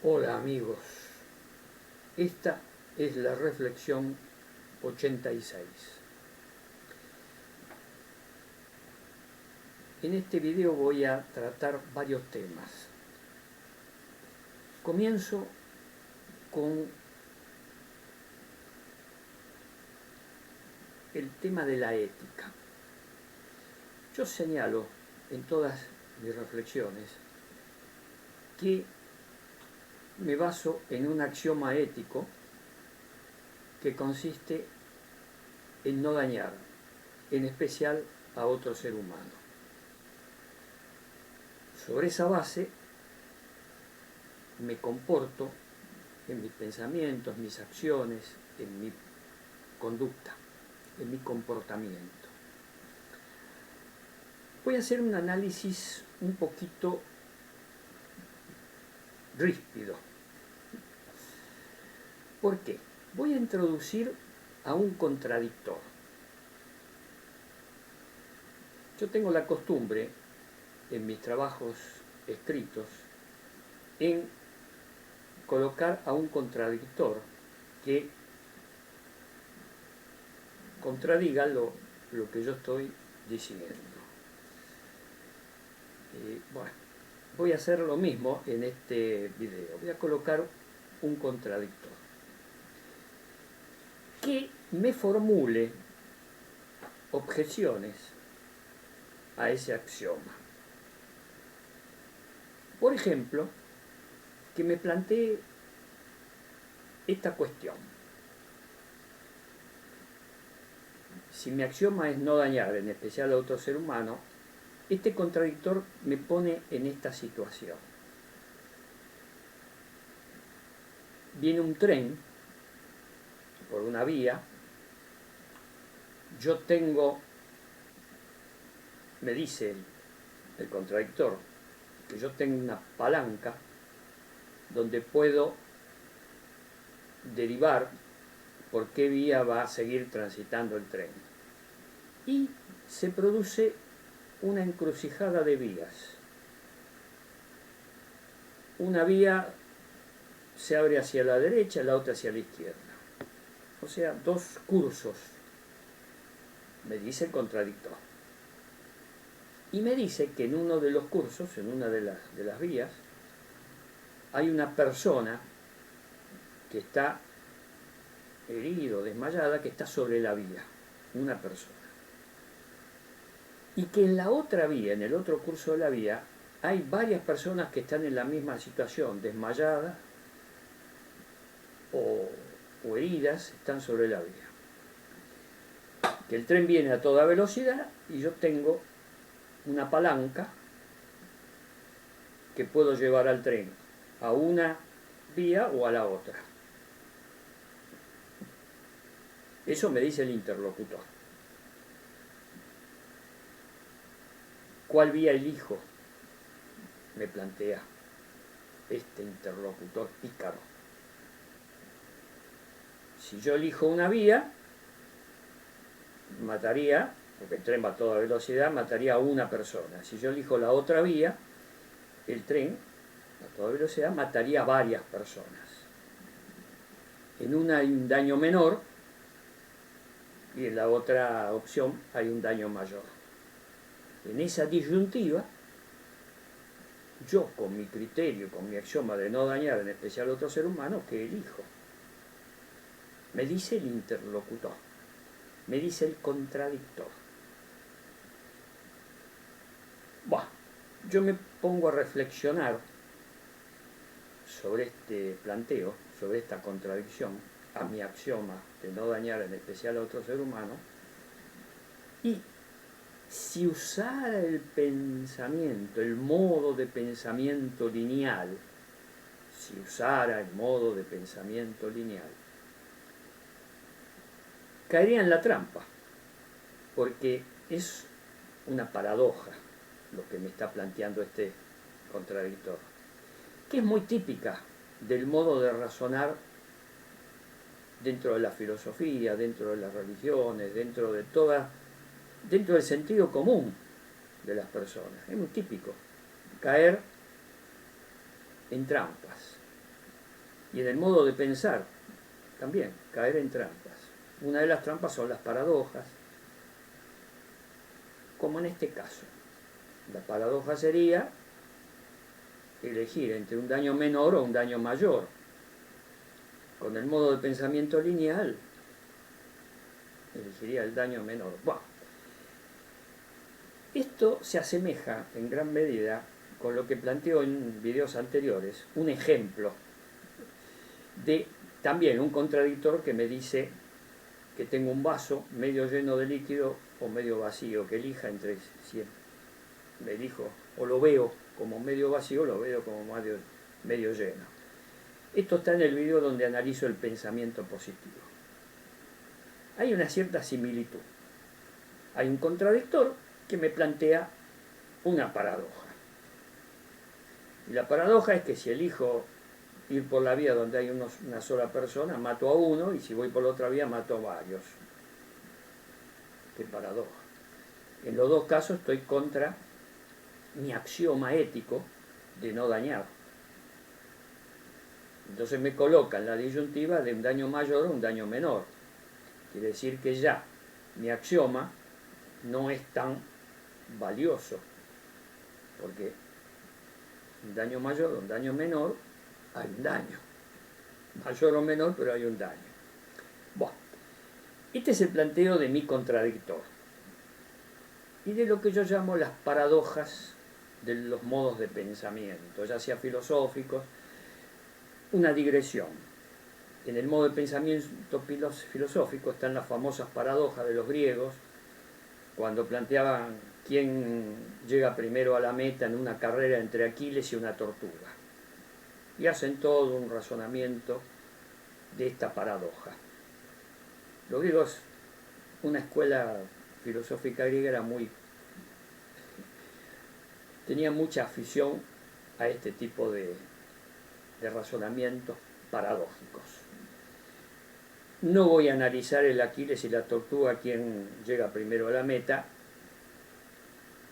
Hola amigos, esta es la reflexión 86. En este video voy a tratar varios temas. Comienzo con el tema de la ética. Yo señalo en todas mis reflexiones que me baso en un axioma ético que consiste en no dañar, en especial a otro ser humano. Sobre esa base me comporto en mis pensamientos, mis acciones, en mi conducta, en mi comportamiento. Voy a hacer un análisis un poquito ríspido. ¿Por qué? Voy a introducir a un contradictor. Yo tengo la costumbre en mis trabajos escritos en colocar a un contradictor que contradiga lo que yo estoy diciendo. Bueno, voy a hacer lo mismo en este video. Voy a colocar un contradictor que me formule objeciones a ese axioma. Por ejemplo, que me plantee esta cuestión. Si mi axioma es no dañar, en especial a otro ser humano, este contradictor me pone en esta situación. Viene un tren por una vía, yo tengo, me dice el contradictor, que yo tengo una palanca donde puedo derivar por qué vía va a seguir transitando el tren. Y se produce una encrucijada de vías. Una vía se abre hacia la derecha, la otra hacia la izquierda. O sea, dos cursos, me dice el contradictor. Y me dice que en uno de los cursos, en una de las vías, hay una persona que está herido, desmayada, que está sobre la vía, una persona. Y que en la otra vía, en el otro curso de la vía, hay varias personas que están en la misma situación, desmayadas o heridas, están sobre la vía. Que el tren viene a toda velocidad y yo tengo una palanca que puedo llevar al tren a una vía o a la otra. Eso me dice el interlocutor. ¿Cuál vía elijo? Me plantea este interlocutor pícaro. Si yo elijo una vía, mataría, porque el tren va a toda velocidad, mataría a una persona. Si yo elijo la otra vía, el tren a toda velocidad mataría a varias personas. En una hay un daño menor y en la otra opción hay un daño mayor. En esa disyuntiva, yo con mi criterio, con mi axioma de no dañar, en especial a otro ser humano, ¿qué elijo? Me dice el interlocutor, me dice el contradictor. Bueno, yo me pongo a reflexionar sobre este planteo, sobre esta contradicción a mi axioma de no dañar, en especial a otro ser humano, y si usara el pensamiento, el modo de pensamiento lineal, si usara el modo de pensamiento lineal, caería en la trampa, porque es una paradoja lo que me está planteando este contradictor, que es muy típica del modo de razonar dentro de la filosofía, dentro de las religiones, dentro del sentido común de las personas. Es muy típico caer en trampas. Y en el modo de pensar, también, caer en trampas. Una de las trampas son las paradojas, como en este caso. La paradoja sería elegir entre un daño menor o un daño mayor. Con el modo de pensamiento lineal, elegiría el daño menor. Bueno, esto se asemeja en gran medida con lo que planteo en videos anteriores, un ejemplo de también un contradictor que me dice que tengo un vaso medio lleno de líquido o medio vacío, que elija entre si me elijo o lo veo como medio vacío o lo veo como medio lleno. Esto está en el video donde analizo el pensamiento positivo. Hay una cierta similitud. Hay un contradictor que me plantea una paradoja. Y la paradoja es que si elijo ir por la vía donde hay una sola persona, mato a uno, y si voy por la otra vía, mato a varios. Qué paradoja. En los dos casos estoy contra mi axioma ético de no dañar. Entonces me coloca en la disyuntiva de un daño mayor o un daño menor. Quiere decir que ya mi axioma no es tan valioso, porque un daño mayor o un daño menor, hay un daño. Mayor o menor, pero hay un daño. Bueno, este es el planteo de mi contradictor y de lo que yo llamo las paradojas de los modos de pensamiento, ya sea filosóficos, una digresión. En el modo de pensamiento filosófico están las famosas paradojas de los griegos, cuando planteaban quién llega primero a la meta en una carrera entre Aquiles y una tortuga. Y hacen todo un razonamiento de esta paradoja. Los griegos, una escuela filosófica griega tenía mucha afición a este tipo de razonamientos paradójicos. No voy a analizar el Aquiles y la tortuga, quién llega primero a la meta.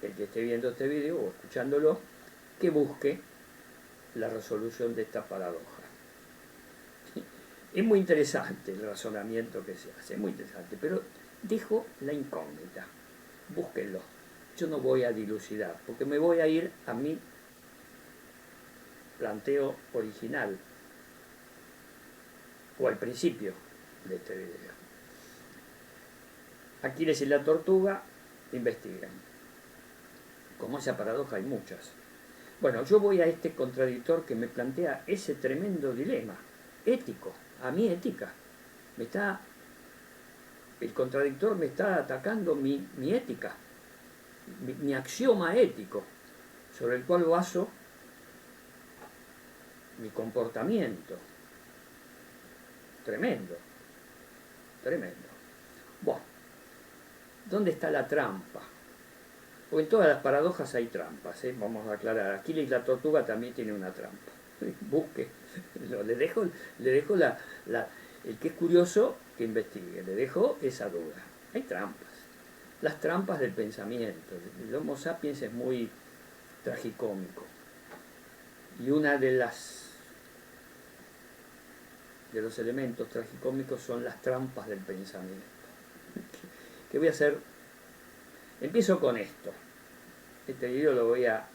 El que esté viendo este video o escuchándolo, que busque la resolución de esta paradoja. Es muy interesante el razonamiento que se hace, es muy interesante, pero dejo la incógnita. Búsquenlo. Yo no voy a dilucidar, porque me voy a ir a mi planteo original, o al principio de este video. Aquiles y la tortuga investigan. Como esa paradoja hay muchas. Bueno, yo voy a este contradictor que me plantea ese tremendo dilema ético, a mi ética. El contradictor me está atacando mi ética, mi axioma ético, sobre el cual baso mi comportamiento. Tremendo, tremendo. Bueno, ¿dónde está la trampa? Porque en todas las paradojas hay trampas, ¿eh? Vamos a aclarar. Aquiles y la tortuga también tiene una trampa. Busque. Le dejo el que es curioso que investigue. Le dejo esa duda. Hay trampas. Las trampas del pensamiento. El Homo sapiens es muy tragicómico. Y una de los elementos tragicómicos son las trampas del pensamiento. ¿Qué voy a hacer? Empiezo con esto. Este video lo voy a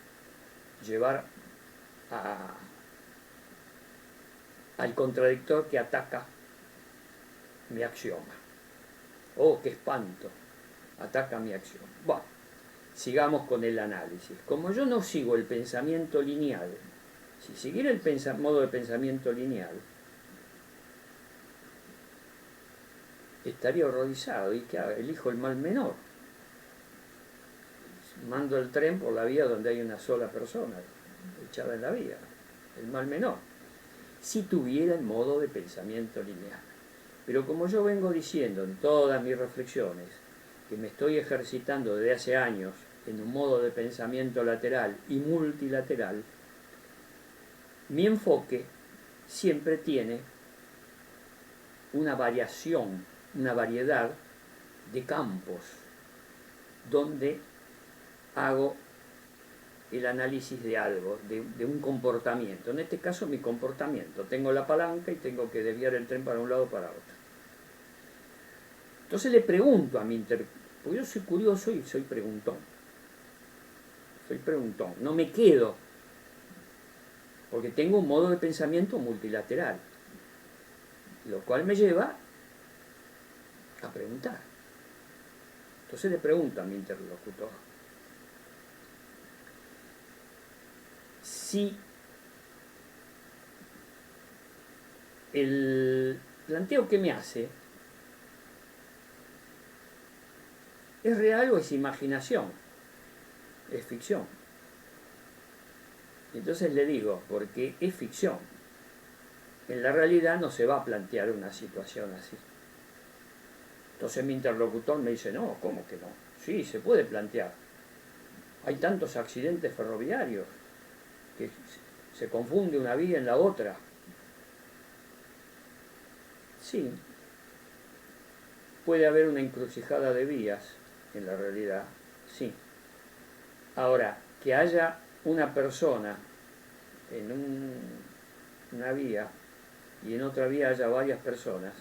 llevar al contradictor que ataca mi axioma. Oh, qué espanto. Ataca mi axioma. Bueno, sigamos con el análisis. Como yo no sigo el pensamiento lineal, si siguiera el modo de pensamiento lineal, estaría horrorizado. ¿Y qué hago? Elijo el mal menor. Mando el tren por la vía donde hay una sola persona echada en la vía, el mal menor, si tuviera el modo de pensamiento lineal. Pero como yo vengo diciendo en todas mis reflexiones que me estoy ejercitando desde hace años en un modo de pensamiento lateral y multilateral, mi enfoque siempre tiene una variación, una variedad de campos donde hago el análisis de algo, de un comportamiento. En este caso, mi comportamiento. Tengo la palanca y tengo que desviar el tren para un lado o para otro. Entonces le pregunto a mi porque yo soy curioso y soy preguntón. Soy preguntón. No me quedo, porque tengo un modo de pensamiento multilateral, lo cual me lleva a preguntar. Entonces le pregunto a mi interlocutor si el planteo que me hace es real o es imaginación, es ficción. Entonces le digo, porque es ficción. En la realidad no se va a plantear una situación así. Entonces mi interlocutor me dice, no, ¿cómo que no? Sí, se puede plantear. Hay tantos accidentes ferroviarios que se confunde una vía en la otra. Sí, puede haber una encrucijada de vías en la realidad, sí. Ahora, que haya una persona en una vía y en otra vía haya varias personas,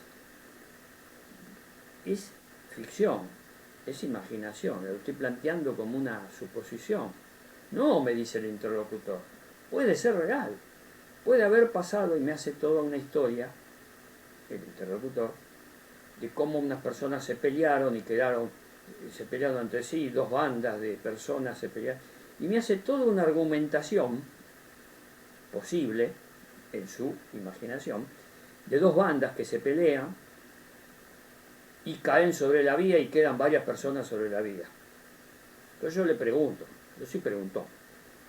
es ficción, es imaginación, lo estoy planteando como una suposición. No, me dice el interlocutor, puede ser real, puede haber pasado, y me hace toda una historia, el interlocutor, de cómo unas personas se pelearon y se pelearon entre sí, dos bandas de personas se pelearon, y me hace toda una argumentación posible, en su imaginación, de dos bandas que se pelean y caen sobre la vía y quedan varias personas sobre la vía. Entonces yo le pregunto, yo sí preguntó,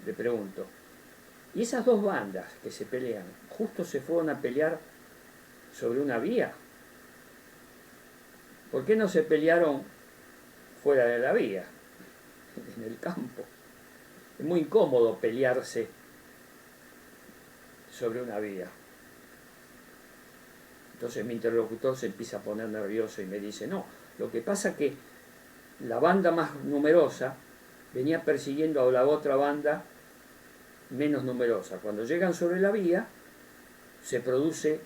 le pregunto, ¿y esas dos bandas que se pelean, justo se fueron a pelear sobre una vía? ¿Por qué no se pelearon fuera de la vía, en el campo? Es muy incómodo pelearse sobre una vía. Entonces mi interlocutor se empieza a poner nervioso y me dice, no, lo que pasa es que la banda más numerosa venía persiguiendo a la otra banda menos numerosa. Cuando llegan sobre la vía, se produce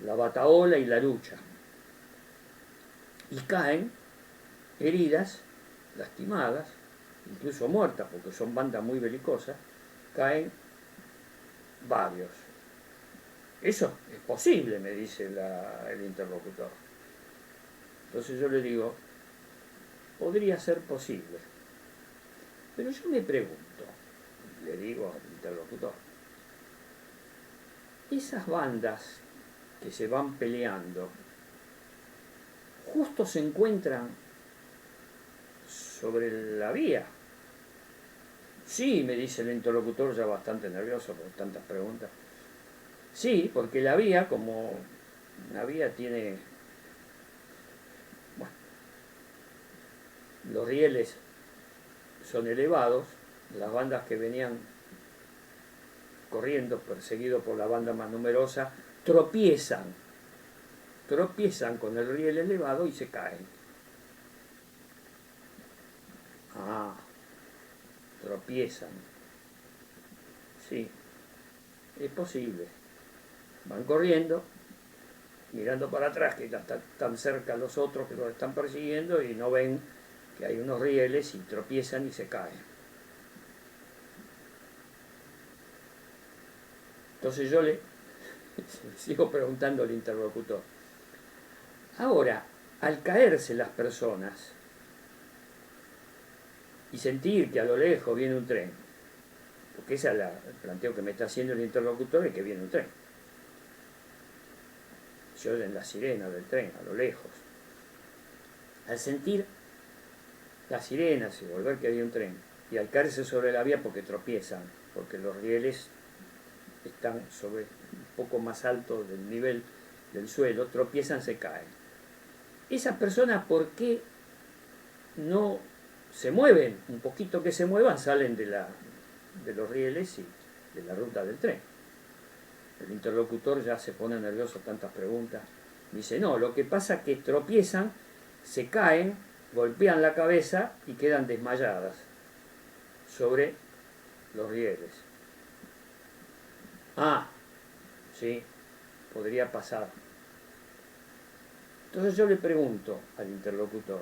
la batahola y la lucha. Y caen heridas, lastimadas, incluso muertas, porque son bandas muy belicosas, caen varios. Eso es posible, me dice el interlocutor. Entonces yo le digo, podría ser posible. Pero yo me pregunto, le digo al interlocutor, esas bandas que se van peleando, justo se encuentran sobre la vía. Sí, me dice el interlocutor ya bastante nervioso por tantas preguntas. Sí, porque la vía, como una vía tiene, bueno, los rieles son elevados, las bandas que venían corriendo, perseguidos por la banda más numerosa, tropiezan con el riel elevado y se caen. Ah, tropiezan. Sí, es posible. Van corriendo, mirando para atrás, que ya están cerca los otros que los están persiguiendo y no ven que hay unos rieles y tropiezan y se caen. Entonces yo le sigo preguntando al interlocutor. Ahora, al caerse las personas y sentir que a lo lejos viene un tren, porque ese es el planteo que me está haciendo el interlocutor, es que viene un tren. Se oyen las sirenas del tren a lo lejos. Al sentir las sirenas y volver que había un tren, y al caerse sobre la vía porque tropiezan, porque los rieles están sobre un poco más alto del nivel del suelo, tropiezan, se caen. Esas personas, ¿por qué no se mueven? Un poquito que se muevan, salen de los rieles y de la ruta del tren. El interlocutor ya se pone nervioso, tantas preguntas. Dice, no, lo que pasa es que tropiezan, se caen, golpean la cabeza y quedan desmayadas sobre los rieles. Ah, sí, podría pasar. Entonces yo le pregunto al interlocutor,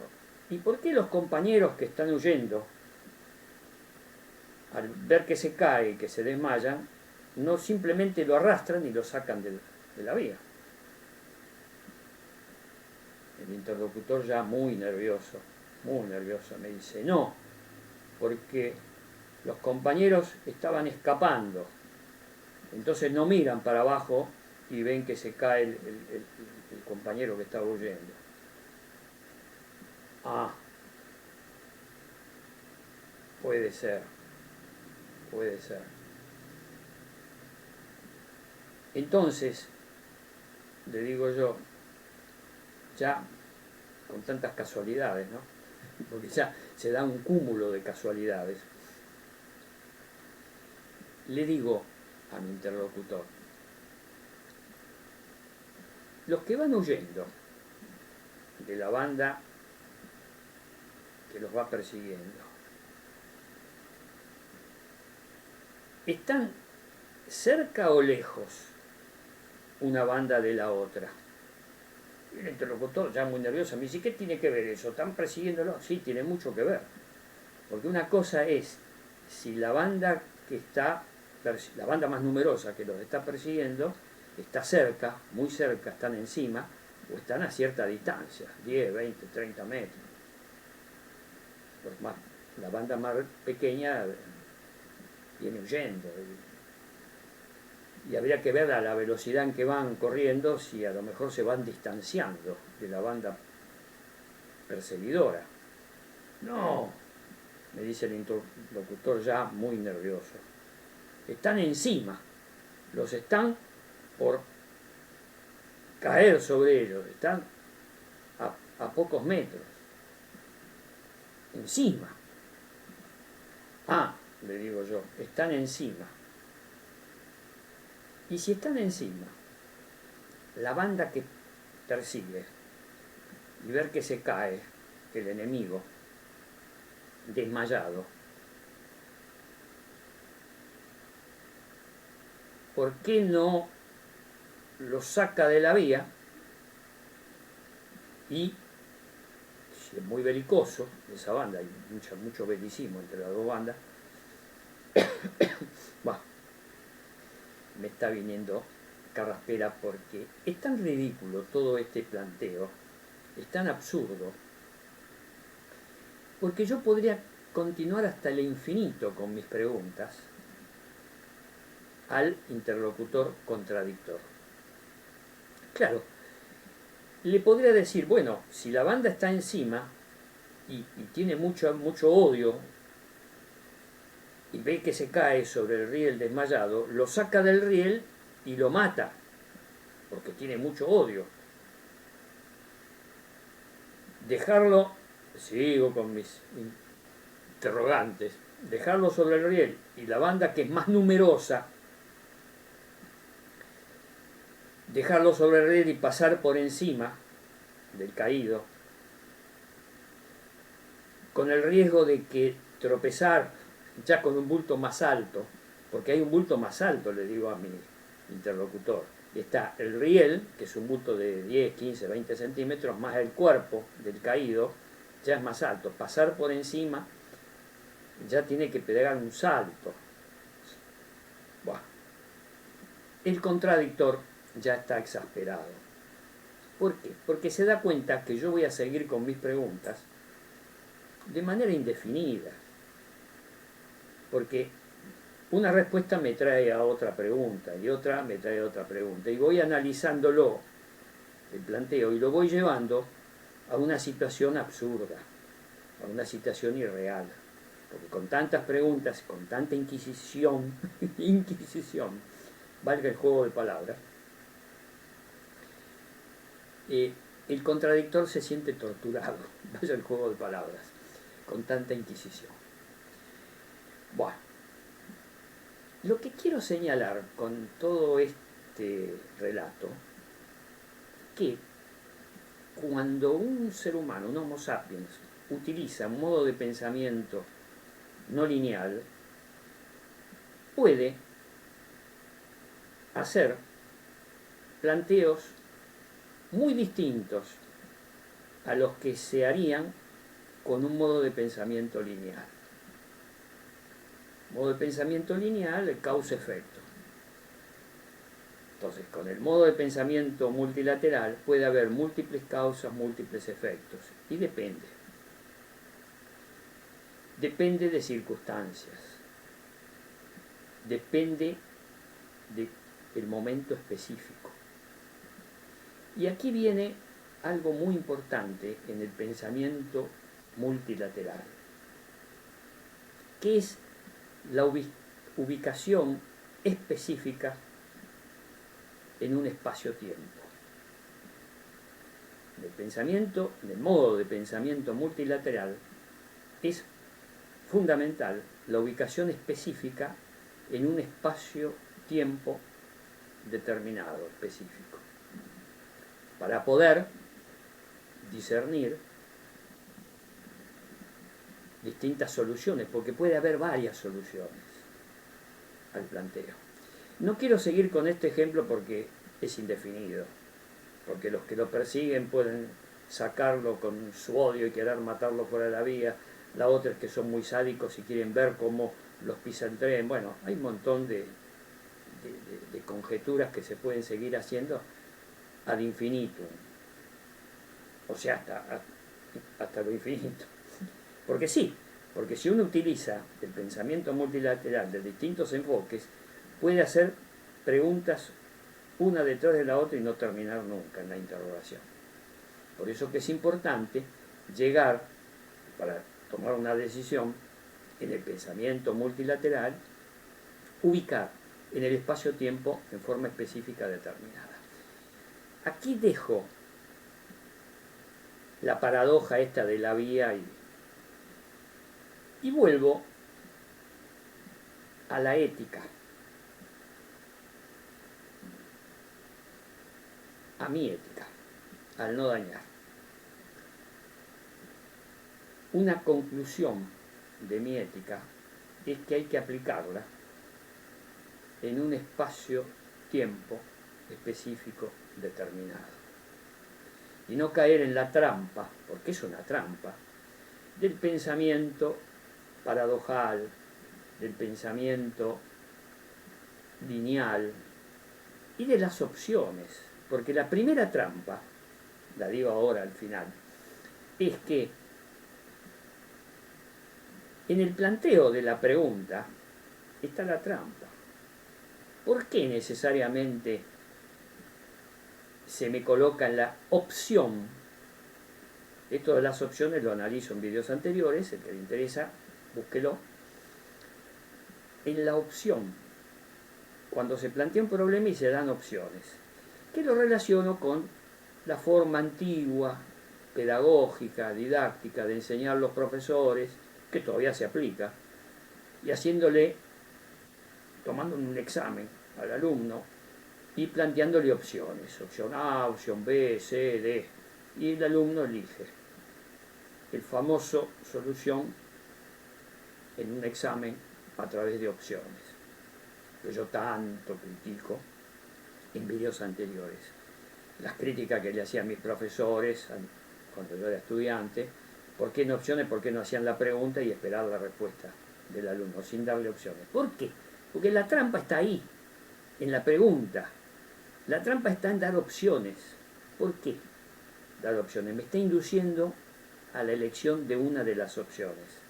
¿y por qué los compañeros que están huyendo, al ver que se cae y que se desmayan, no simplemente lo arrastran y lo sacan de la vía? El interlocutor ya muy nervioso, me dice, no, porque los compañeros estaban escapando, entonces no miran para abajo y ven que se cae el compañero que estaba huyendo. Ah, puede ser, puede ser. Entonces, le digo yo, ya con tantas casualidades, ¿no? Porque ya se da un cúmulo de casualidades. Le digo a mi interlocutor, los que van huyendo de la banda que los va persiguiendo, ¿están cerca o lejos una banda de la otra? Y el interlocutor, ya muy nervioso, me dice, ¿qué tiene que ver eso? ¿Están persiguiéndolo? Sí, tiene mucho que ver. Porque una cosa es si la banda que está, la banda más numerosa que los está persiguiendo, está cerca, muy cerca, están encima, o están a cierta distancia, 10, 20, 30 metros. La banda más pequeña viene huyendo. Y habría que ver a la velocidad en que van corriendo si a lo mejor se van distanciando de la banda perseguidora. No, me dice el interlocutor ya muy nervioso. Están encima, los están por caer sobre ellos, están a pocos metros, encima. Ah, le digo yo, están encima. Y si están encima, la banda que persigue y ver que se cae el enemigo desmayado, ¿por qué no lo saca de la vía y, si es muy belicoso esa banda, hay mucho belicismo entre las dos bandas, bah, me está viniendo carraspera porque es tan ridículo todo este planteo, es tan absurdo, porque yo podría continuar hasta el infinito con mis preguntas al interlocutor contradictor. Claro, le podría decir, bueno, si la banda está encima y tiene mucho odio y ve que se cae sobre el riel desmayado, lo saca del riel y lo mata, porque tiene mucho odio. Dejarlo, sigo con mis interrogantes, dejarlo sobre el riel y la banda que es más numerosa, dejarlo sobre el riel y pasar por encima del caído, con el riesgo de que tropezar ya con un bulto más alto, porque hay un bulto más alto, le digo a mi interlocutor. Está el riel, que es un bulto de 10, 15, 20 centímetros, más el cuerpo del caído, ya es más alto. Pasar por encima ya tiene que pegar un salto. Buah. El contradictor ya está exasperado. ¿Por qué? Porque se da cuenta que yo voy a seguir con mis preguntas de manera indefinida. Porque una respuesta me trae a otra pregunta y otra me trae a otra pregunta. Y voy analizándolo, el planteo, y lo voy llevando a una situación absurda, a una situación irreal. Porque con tantas preguntas, con tanta inquisición, valga el juego de palabras, el contradictor se siente torturado, vaya el juego de palabras, con tanta inquisición. Bueno, lo que quiero señalar con todo este relato, que cuando un ser humano, un Homo sapiens, utiliza un modo de pensamiento no lineal, puede hacer planteos muy distintos a los que se harían con un modo de pensamiento lineal. Modo de pensamiento lineal, el causa-efecto. Entonces, con el modo de pensamiento multilateral puede haber múltiples causas, múltiples efectos. Y depende. Depende de circunstancias. Depende del momento específico. Y aquí viene algo muy importante en el pensamiento multilateral, que es la ubicación específica en un espacio-tiempo. En el modo de pensamiento multilateral es fundamental la ubicación específica en un espacio-tiempo determinado, específico, para poder discernir distintas soluciones, porque puede haber varias soluciones al planteo. No quiero seguir con este ejemplo porque es indefinido, porque los que lo persiguen pueden sacarlo con su odio y querer matarlo fuera de la vía. La otra es que son muy sádicos y quieren ver cómo los pisa el tren. Bueno, hay un montón de conjeturas que se pueden seguir haciendo ad infinitum, o sea, hasta lo infinito. Porque sí, porque si uno utiliza el pensamiento multilateral de distintos enfoques, puede hacer preguntas una detrás de la otra y no terminar nunca en la interrogación. Por eso que es importante llegar, para tomar una decisión, en el pensamiento multilateral, ubicar en el espacio-tiempo en forma específica determinada. Aquí dejo la paradoja esta de la vía y vuelvo a la ética, a mi ética, al no dañar. Una conclusión de mi ética es que hay que aplicarla en un espacio-tiempo específico determinado. Y no caer en la trampa, porque es una trampa, del pensamiento paradojal, del pensamiento lineal y de las opciones. Porque la primera trampa, la digo ahora al final, es que en el planteo de la pregunta está la trampa. ¿Por qué necesariamente se me coloca en la opción? Esto de las opciones lo analizo en videos anteriores, el que le interesa, búsquelo. En la opción, cuando se plantea un problema y se dan opciones, que lo relaciono con la forma antigua, pedagógica, didáctica de enseñar los profesores, que todavía se aplica, y haciéndole, tomando un examen al alumno y planteándole opciones, opción A, opción B, C, D, y el alumno elige el famoso solución en un examen a través de opciones, que yo tanto critico en videos anteriores. Las críticas que le hacían mis profesores cuando yo era estudiante, ¿por qué no opciones? ¿Por qué no hacían la pregunta y esperar la respuesta del alumno sin darle opciones? ¿Por qué? Porque la trampa está ahí, en la pregunta. La trampa está en dar opciones. ¿Por qué dar opciones? Me está induciendo a la elección de una de las opciones.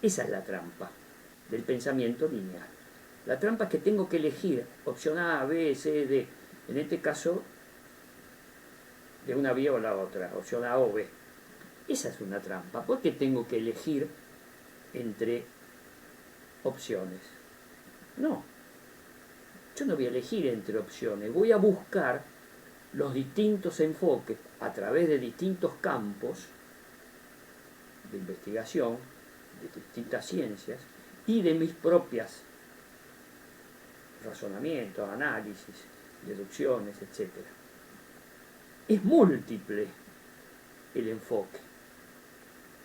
Esa es la trampa del pensamiento lineal. La trampa es que tengo que elegir opción A, B, C, D. En este caso, de una vía o la otra, opción A o B. Esa es una trampa. ¿Por qué tengo que elegir entre opciones? No. Yo no voy a elegir entre opciones. Voy a buscar los distintos enfoques a través de distintos campos de investigación, de distintas ciencias y de mis propias razonamientos, análisis, deducciones, etc. Es múltiple el enfoque.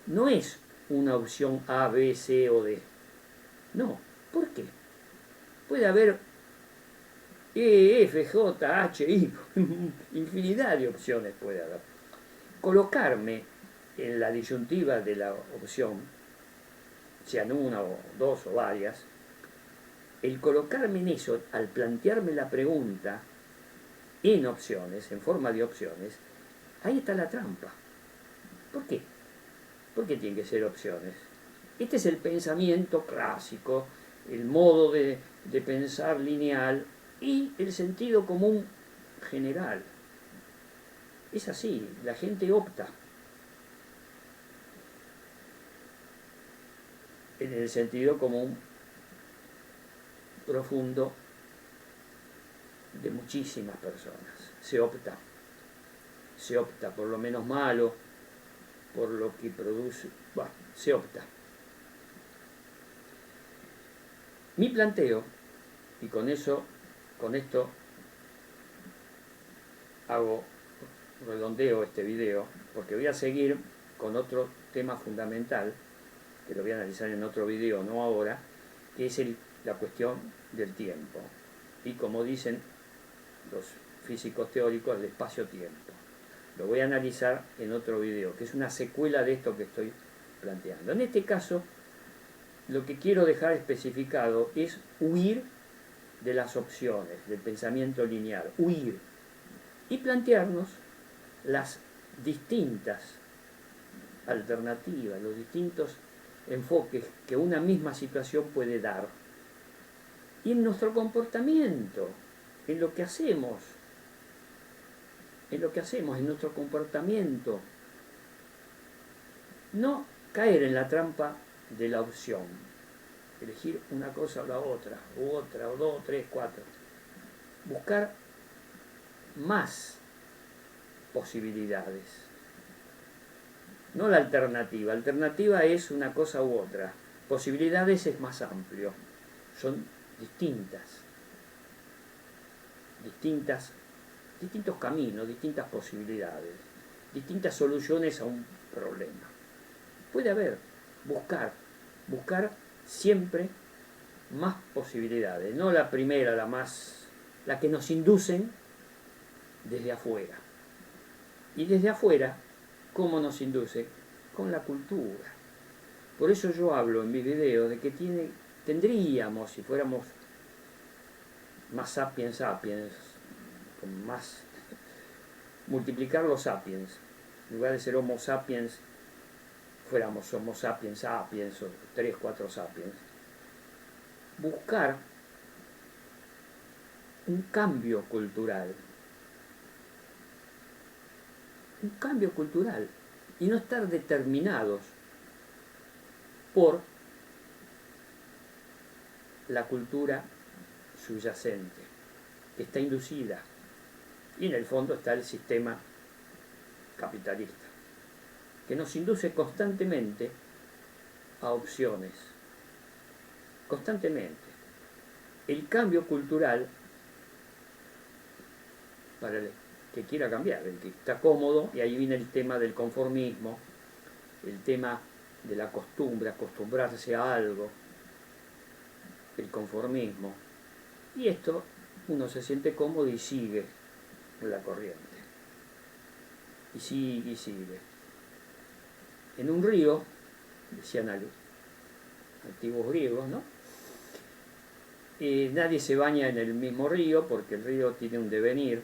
No es una opción A, B, C o D. No. ¿Por qué? Puede haber E, F, J, H, I, infinidad de opciones puede haber. Colocarme en la disyuntiva de la opción, sean una o dos o varias, el colocarme en eso, al plantearme la pregunta en opciones, en forma de opciones, ahí está la trampa. ¿Por qué? ¿Por qué tienen que ser opciones? Este es el pensamiento clásico, el modo de pensar lineal y el sentido común general. Es así, la gente opta en el sentido común profundo de muchísimas personas. Se opta por lo menos malo, por lo que produce, bueno, se opta. Mi planteo, y con esto redondeo este video, porque voy a seguir con otro tema fundamental, que lo voy a analizar en otro video, no ahora, que es la cuestión del tiempo. Y como dicen los físicos teóricos, el espacio-tiempo. Lo voy a analizar en otro video, que es una secuela de esto que estoy planteando. En este caso, lo que quiero dejar especificado es huir de las opciones, del pensamiento lineal, huir y plantearnos las distintas alternativas, los distintos enfoques que una misma situación puede dar. Y en nuestro comportamiento, en lo que hacemos, en nuestro comportamiento. No caer en la trampa de la opción, elegir una cosa o la otra, o dos, tres, cuatro. Buscar más posibilidades. No la alternativa. Alternativa es una cosa u otra. Posibilidades es más amplio. Son distintos caminos, distintas posibilidades, distintas soluciones a un problema. Puede haber, buscar siempre más posibilidades, no la primera, la que nos inducen desde afuera. Y desde afuera, ¿cómo nos induce? Con la cultura. Por eso yo hablo en mis videos de que tendríamos, si fuéramos más sapiens, con más, multiplicar los sapiens, en lugar de ser homo sapiens, fuéramos homo sapiens, o 3, 4 sapiens, buscar un cambio cultural, y no estar determinados por la cultura subyacente, que está inducida, y en el fondo está el sistema capitalista, que nos induce constantemente a opciones, constantemente. El cambio cultural, para el que quiera cambiar, el que está cómodo, y ahí viene el tema del conformismo, el tema de la costumbre, acostumbrarse a algo, el conformismo, y esto uno se siente cómodo y sigue la corriente, y sigue. En un río, decían antiguos griegos, ¿no? Nadie se baña en el mismo río porque el río tiene un devenir.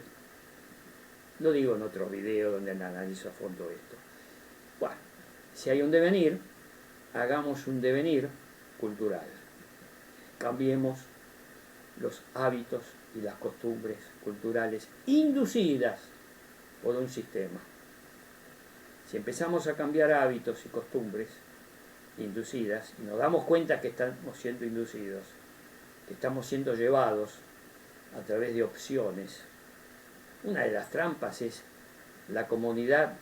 Lo digo en otro video donde analizo a fondo esto. Bueno, si hay un devenir, hagamos un devenir cultural. Cambiemos los hábitos y las costumbres culturales inducidas por un sistema. Si empezamos a cambiar hábitos y costumbres inducidas, y nos damos cuenta que estamos siendo inducidos, que estamos siendo llevados a través de opciones, una de las trampas es la comodidad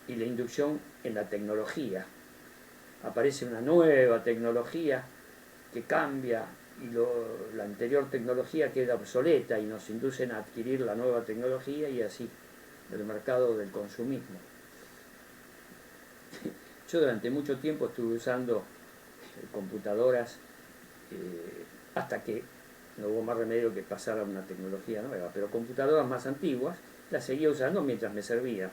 y la inducción en la tecnología. Aparece una nueva tecnología que cambia y la anterior tecnología queda obsoleta y nos inducen a adquirir la nueva tecnología, y así el mercado del consumismo. Yo durante mucho tiempo estuve usando computadoras hasta que no hubo más remedio que pasar a una tecnología nueva, pero computadoras más antiguas las seguía usando mientras me servía.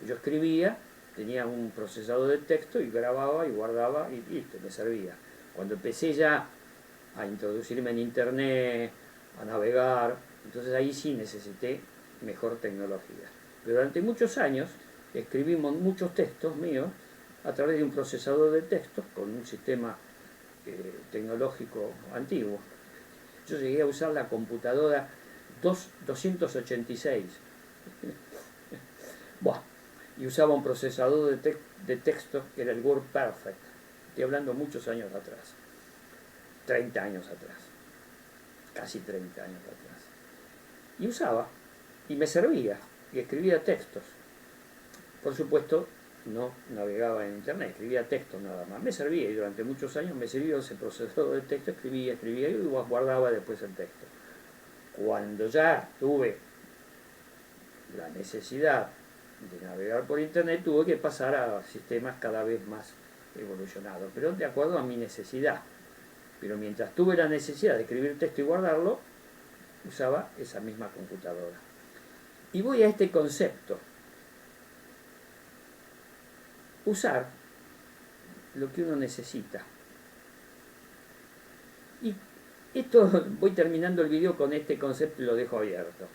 Yo escribía, tenía un procesador de texto y grababa y guardaba y listo, me servía. Cuando empecé ya a introducirme en internet, a navegar, entonces ahí sí necesité mejor tecnología. Pero durante muchos años escribimos muchos textos míos a través de un procesador de textos con un sistema tecnológico antiguo. Yo llegué a usar la computadora 286. Buah, y usaba un procesador de texto que era el WordPerfect. Estoy hablando muchos años atrás, 30 años atrás, casi 30 años atrás. Y usaba, y me servía, y escribía textos. Por supuesto, no navegaba en internet, escribía textos nada más. Me servía, y durante muchos años me sirvió ese procesador de texto, escribía y guardaba después el texto. Cuando ya tuve la necesidad de navegar por internet, tuve que pasar a sistemas cada vez más evolucionados, pero de acuerdo a mi necesidad. Pero mientras tuve la necesidad de escribir texto y guardarlo, usaba esa misma computadora. Y voy a este concepto. Usar lo que uno necesita. Y esto, voy terminando el video con este concepto y lo dejo abierto.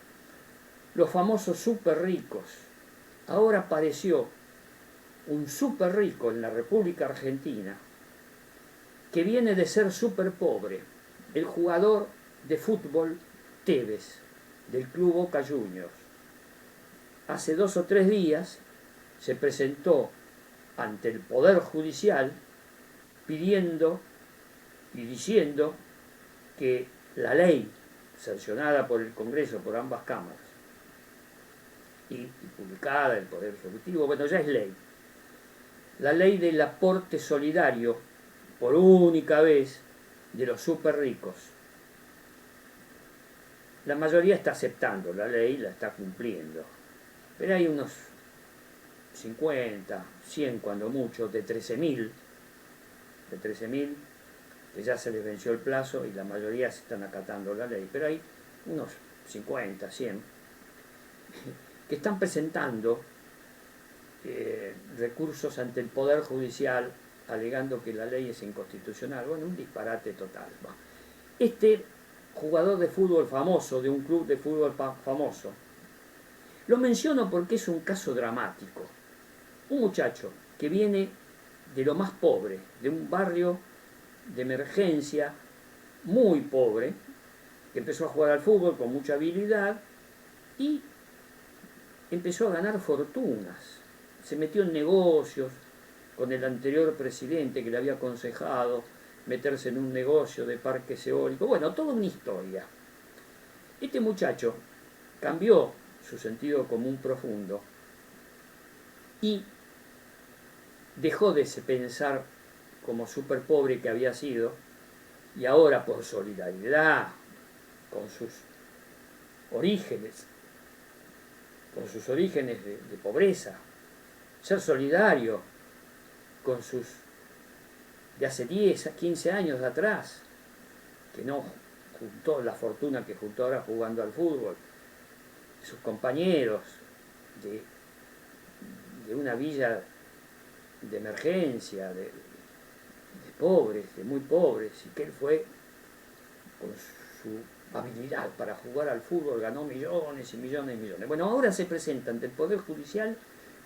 Los famosos súper ricos. Ahora apareció un súper rico en la República Argentina que viene de ser súper pobre, el jugador de fútbol Tevez, del club Boca Juniors. Hace 2 o 3 días se presentó ante el Poder Judicial pidiendo y diciendo que la ley sancionada por el Congreso, por ambas cámaras, y publicada en el Poder Ejecutivo, bueno, ya es ley. La ley del aporte solidario, por única vez, de los súper ricos. La mayoría está aceptando la ley, la está cumpliendo. Pero hay unos 50, 100 cuando mucho, de 13.000, que ya se les venció el plazo y la mayoría se están acatando la ley. Pero hay unos 50, 100, que están presentando recursos ante el Poder Judicial alegando que la ley es inconstitucional. Bueno, un disparate total. Este jugador de fútbol famoso, de un club de fútbol famoso, lo menciono porque es un caso dramático. Un muchacho que viene de lo más pobre, de un barrio de emergencia muy pobre, que empezó a jugar al fútbol con mucha habilidad y empezó a ganar fortunas. Se metió en negocios con el anterior presidente que le había aconsejado meterse en un negocio de parques eólicos. Bueno, toda una historia. Este muchacho cambió su sentido común profundo y dejó de pensar como súper pobre que había sido, y ahora por solidaridad con sus orígenes de pobreza, ser solidario con sus de hace 10 a 15 años atrás, que no juntó la fortuna que juntó ahora jugando al fútbol, sus compañeros de una villa de emergencia, de pobres, de muy pobres, y que él fue con su habilidad para jugar al fútbol, ganó millones y millones y millones. Bueno, ahora se presenta ante el Poder Judicial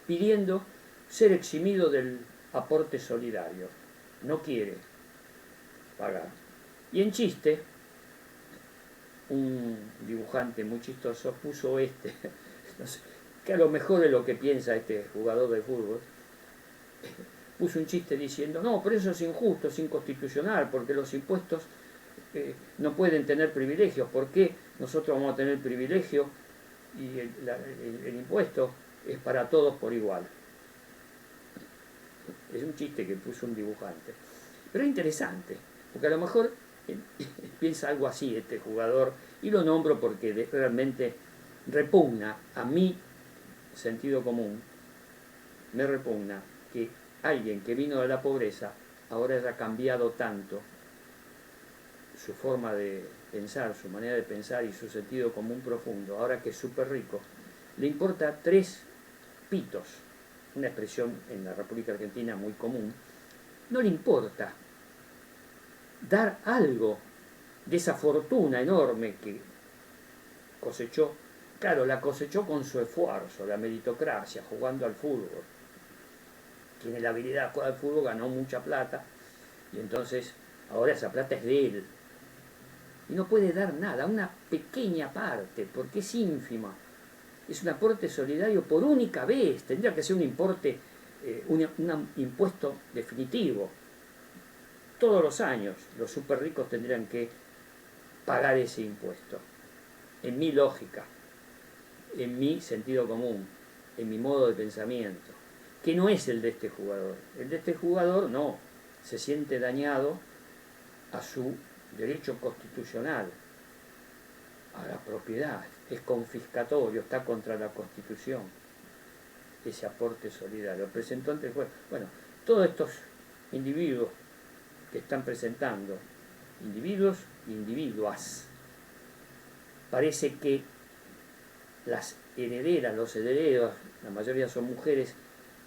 pidiendo ser eximido del aporte solidario. No quiere pagar. Y en chiste, un dibujante muy chistoso puso no sé, que a lo mejor es lo que piensa este jugador de fútbol, puso un chiste diciendo, no, pero eso es injusto, es inconstitucional, porque los impuestos no pueden tener privilegios. ¿Por qué nosotros vamos a tener privilegio y el impuesto es para todos por igual? Es un chiste que puso un dibujante. Pero es interesante, porque a lo mejor piensa algo así este jugador, y lo nombro porque realmente repugna a mi sentido común, me repugna que alguien que vino de la pobreza ahora haya cambiado tanto su forma de pensar, su manera de pensar y su sentido común profundo, ahora que es súper rico, le importa 3 pitos, una expresión en la República Argentina muy común, no le importa dar algo de esa fortuna enorme que cosechó. Claro, la cosechó con su esfuerzo, la meritocracia, jugando al fútbol. Tiene la habilidad de jugar al fútbol, ganó mucha plata, y entonces ahora esa plata es de él. Y no puede dar nada, una pequeña parte, porque es ínfima. Es un aporte solidario por única vez, tendría que ser un importe, un impuesto definitivo. Todos los años los súper ricos tendrían que pagar ese impuesto. En mi lógica, en mi sentido común, en mi modo de pensamiento, que no es el de este jugador. El de este jugador no, se siente dañado a su derecho constitucional, a la propiedad, es confiscatorio, está contra la Constitución, ese aporte solidario. Presentó ante el juez. Bueno, todos estos individuos que están presentando, individuos e individuas, parece que las herederas, los herederos, la mayoría son mujeres,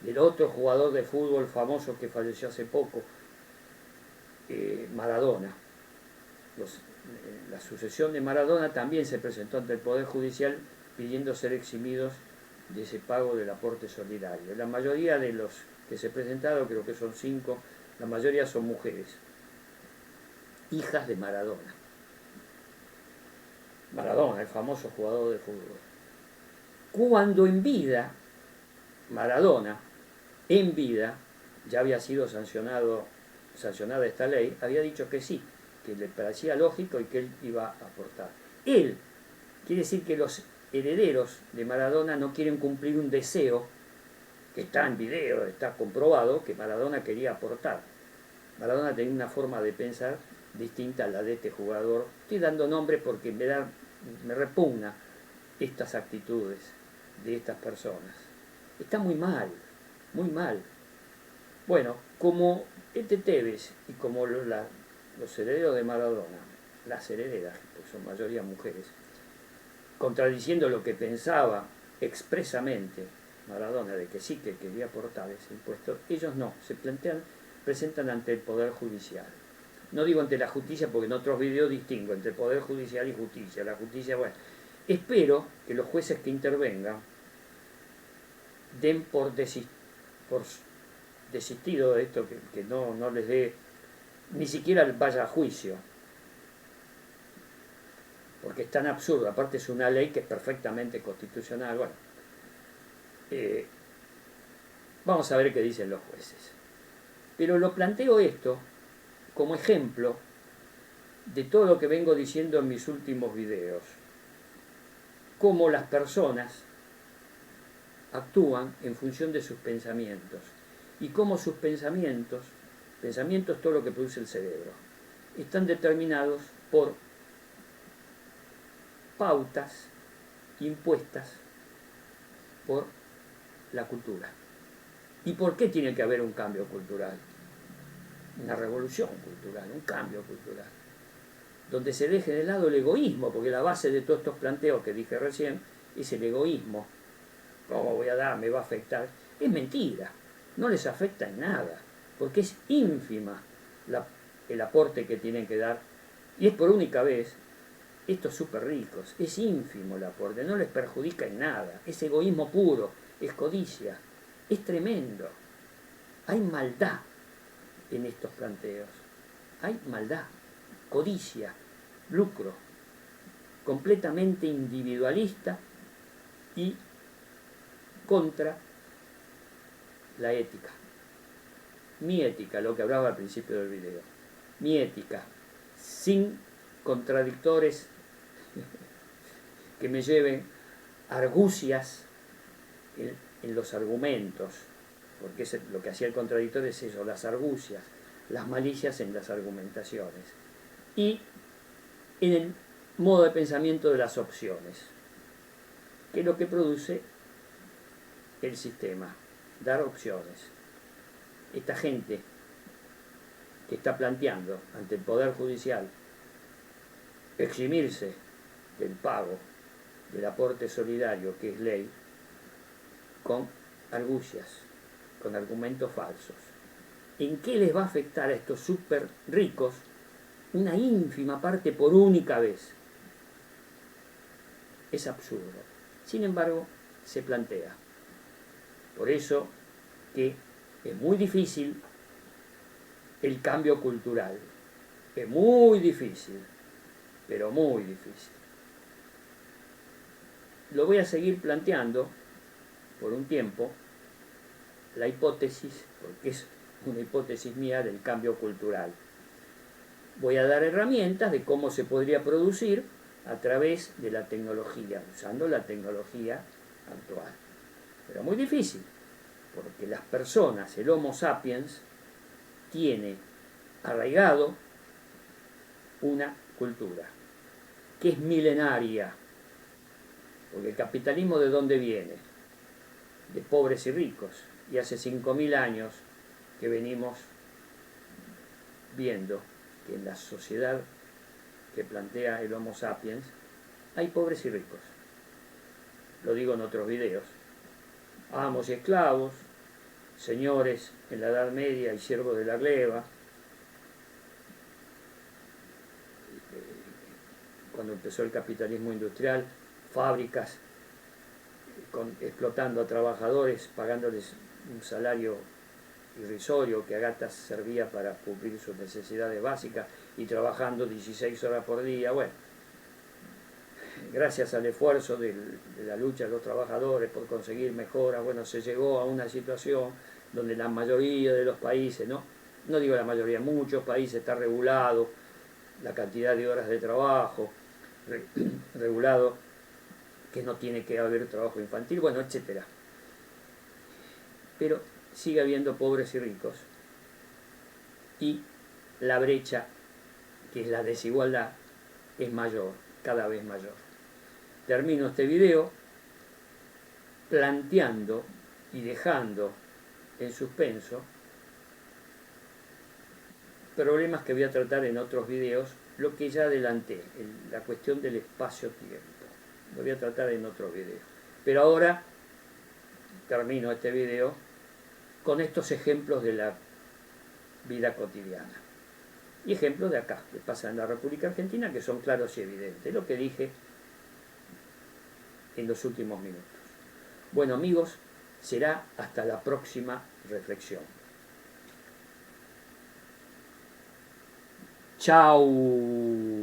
del otro jugador de fútbol famoso que falleció hace poco, Maradona. La sucesión de Maradona también se presentó ante el Poder Judicial pidiendo ser eximidos de ese pago del aporte solidario. La mayoría de los que se presentaron, creo que son 5, la mayoría son mujeres, hijas de Maradona. Maradona, el famoso jugador de fútbol. Cuando en vida, Maradona, en vida, ya había sido sancionada esta ley, había dicho que sí, que le parecía lógico y que él iba a aportar. Él, quiere decir que los herederos de Maradona no quieren cumplir un deseo, que está en video, está comprobado, que Maradona quería aportar. Maradona tenía una forma de pensar distinta a la de este jugador. Estoy dando nombre porque me repugna estas actitudes de estas personas. Está muy mal, muy mal. Bueno, como Tevez y como los herederos de Maradona, las herederas, que son mayoría mujeres, contradiciendo lo que pensaba expresamente Maradona de que sí que quería aportar ese impuesto, ellos no, presentan ante el Poder Judicial. No digo ante la justicia porque en otros videos distingo entre Poder Judicial y justicia. La justicia, bueno, espero que los jueces que intervengan den por desistido de esto, que no les dé, ni siquiera vaya a juicio, porque es tan absurdo. Aparte es una ley que es perfectamente constitucional. Bueno, vamos a ver qué dicen los jueces. Pero lo planteo esto como ejemplo de todo lo que vengo diciendo en mis últimos videos. Cómo las personas actúan en función de sus pensamientos. Y cómo sus pensamientos es todo lo que produce el cerebro, están determinados por pautas impuestas por la cultura. ¿Y por qué tiene que haber un cambio cultural? Una revolución cultural, un cambio cultural, donde se deje de lado el egoísmo, porque la base de todos estos planteos que dije recién es el egoísmo. ¿Cómo voy a dar? ¿Me va a afectar? Es mentira, no les afecta en nada, porque es ínfima el aporte que tienen que dar, y es por única vez. Estos súper ricos, es ínfimo el aporte, no les perjudica en nada, es egoísmo puro, es codicia, es tremendo. Hay maldad en estos planteos, hay maldad, codicia, lucro, completamente individualista y contra la ética. Mi ética, lo que hablaba al principio del video, mi ética, sin contradictores que me lleven argucias en los argumentos, porque lo que hacía el contradictor es eso, las argucias, las malicias en las argumentaciones, y en el modo de pensamiento de las opciones, que es lo que produce el sistema, dar opciones. Esta gente que está planteando ante el Poder Judicial eximirse del pago del aporte solidario, que es ley, con argucias, con argumentos falsos. ¿En qué les va a afectar a estos súper ricos una ínfima parte por única vez? Es absurdo. Sin embargo, se plantea. Por eso que es muy difícil el cambio cultural. Es muy difícil, pero muy difícil. Lo voy a seguir planteando por un tiempo, la hipótesis, porque es una hipótesis mía del cambio cultural. Voy a dar herramientas de cómo se podría producir a través de la tecnología, usando la tecnología actual. Pero muy difícil, porque las personas, el Homo sapiens, tiene arraigado una cultura que es milenaria, porque el capitalismo ¿de dónde viene? De pobres y ricos, y hace 5.000 años que venimos viendo que en la sociedad que plantea el Homo sapiens hay pobres y ricos. Lo digo en otros videos. Amos y esclavos, señores en la Edad Media y siervos de la gleba. Cuando empezó el capitalismo industrial, fábricas explotando a trabajadores, pagándoles un salario irrisorio que a gatas servía para cubrir sus necesidades básicas y trabajando 16 horas por día. Bueno, gracias al esfuerzo de la lucha de los trabajadores por conseguir mejoras, bueno, se llegó a una situación donde la mayoría de los países, no digo la mayoría, muchos países está regulado la cantidad de horas de trabajo, regulado que no tiene que haber trabajo infantil, bueno, etcétera. Pero sigue habiendo pobres y ricos, y la brecha, que es la desigualdad, es mayor, cada vez mayor. Termino este video planteando y dejando en suspenso problemas que voy a tratar en otros videos, lo que ya adelanté, la cuestión del espacio-tiempo. Lo voy a tratar en otros videos. Pero ahora termino este video con estos ejemplos de la vida cotidiana. Y ejemplos de acá, que pasa en la República Argentina, que son claros y evidentes. Lo que dije en los últimos minutos. Bueno, amigos, será hasta la próxima reflexión. Chao.